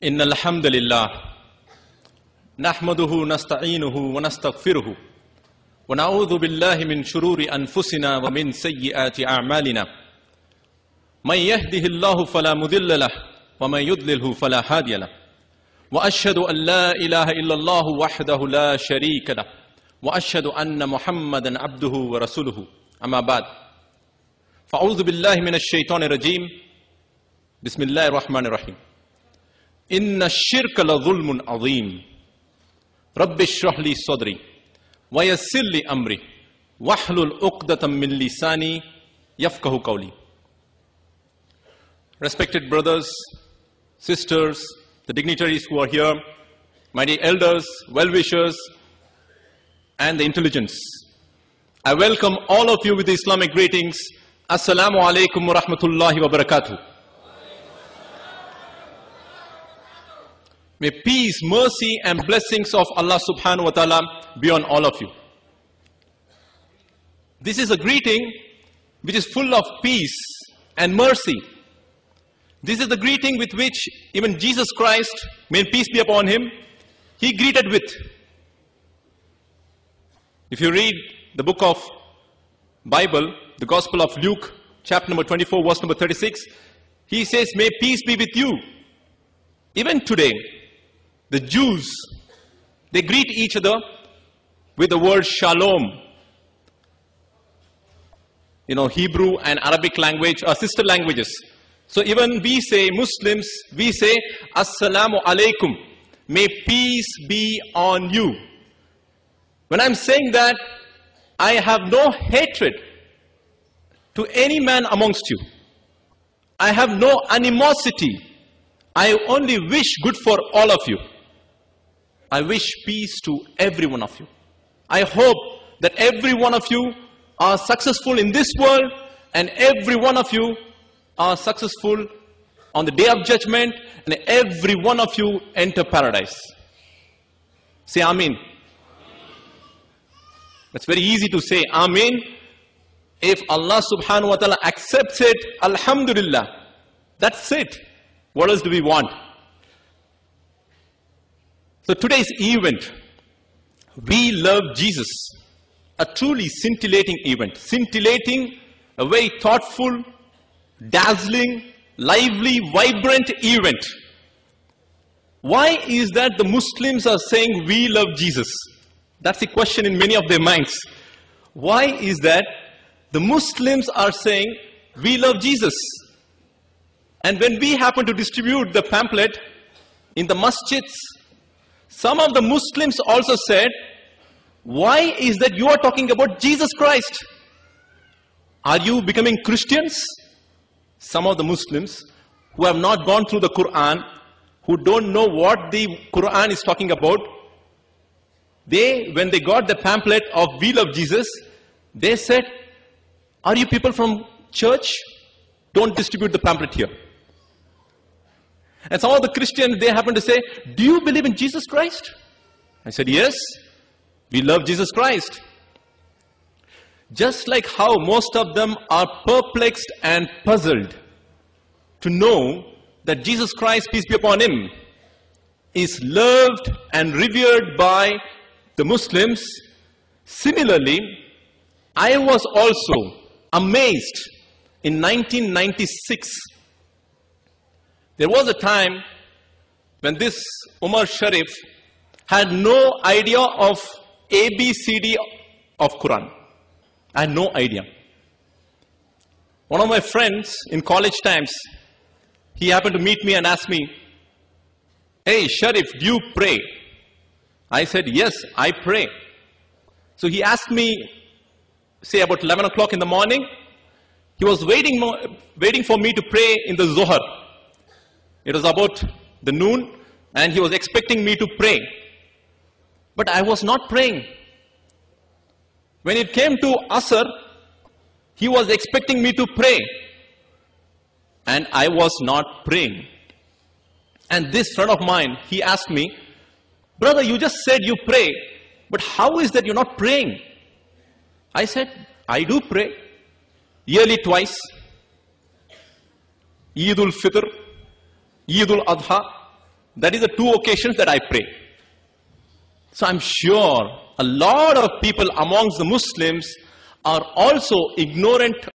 إن الحمد لله نحمده نستعينه ونستغفره ونعوذ بالله من شرور أنفسنا ومن سيئات أعمالنا من يهده الله فلا مضل له ومن يضلله فلا هادي له وأشهد أن لا إله إلا الله وحده لا شريك له وأشهد أن محمدا عبده ورسوله أما بعد فأعوذ بالله من الشيطان الرجيم بسم الله الرحمن الرحيم إن الشرك لظلم عظيم رب اشرح لي صدري ويسر لي أمري واحلل عقدة من لساني يفقهوا قولي. Respected brothers, sisters, the dignitaries who are here, my dear elders, well-wishers, and the intelligence, I welcome all of you with the Islamic greetings. Assalamu alaikum wa rahmatullahi wa barakatuh. May peace, mercy, and blessings of Allah subhanahu wa ta'ala be on all of you. This is a greeting which is full of peace and mercy. This is the greeting with which even Jesus Christ, may peace be upon him, he greeted with. If you read the book of Bible, the Gospel of Luke, chapter number 24, verse number 36, he says, may peace be with you. Even today, the Jews, they greet each other with the word shalom. You know, Hebrew and Arabic language are sister languages. So even we say, Muslims, we say, Assalamu alaikum. May peace be on you. When I'm saying that, I have no hatred to any man amongst you. I have no animosity. I only wish good for all of you. I wish peace to every one of you. I hope that every one of you are successful in this world and every one of you are successful on the day of judgment and every one of you enter paradise. Say Ameen. It's very easy to say Ameen. If Allah subhanahu wa ta'ala accepts it, Alhamdulillah. That's it. What else do we want? So today's event, We Love Jesus, a truly scintillating event. Scintillating, a very thoughtful, dazzling, lively, vibrant event. Why is that the Muslims are saying we love Jesus? That's the question in many of their minds. Why is that the Muslims are saying we love Jesus? And when we happen to distribute the pamphlet in the masjids, some of the Muslims also said, why is that you are talking about Jesus Christ? Are you becoming Christians? Some of the Muslims who have not gone through the Quran, who don't know what the Quran is talking about, when they got the pamphlet of We Love Jesus, they said, are you people from church? Don't distribute the pamphlet here. And some of the Christians, they happen to say, do you believe in Jesus Christ? I said, yes, we love Jesus Christ. Just like how most of them are perplexed and puzzled to know that Jesus Christ, peace be upon him, is loved and revered by the Muslims. Similarly, I was also amazed in 1996. There was a time when this Umar Sharif had no idea of ABCD of Quran. I had no idea. One of my friends in college times, he happened to meet me and ask me, hey Sharif, do you pray? I said, yes, I pray. So he asked me, say about 11 o'clock in the morning, he was waiting for me to pray in the Zohar. It was about the noon and he was expecting me to pray. But I was not praying. When it came to Asr, he was expecting me to pray. And I was not praying. And this friend of mine, he asked me, brother, you just said you pray, but how is that you're not praying? I said, I do pray. Yearly twice. Eid ul-Fitr, Eid ul-Adha, That is the two occasions that I pray. So I'm sure a lot of people amongst the Muslims are also ignorant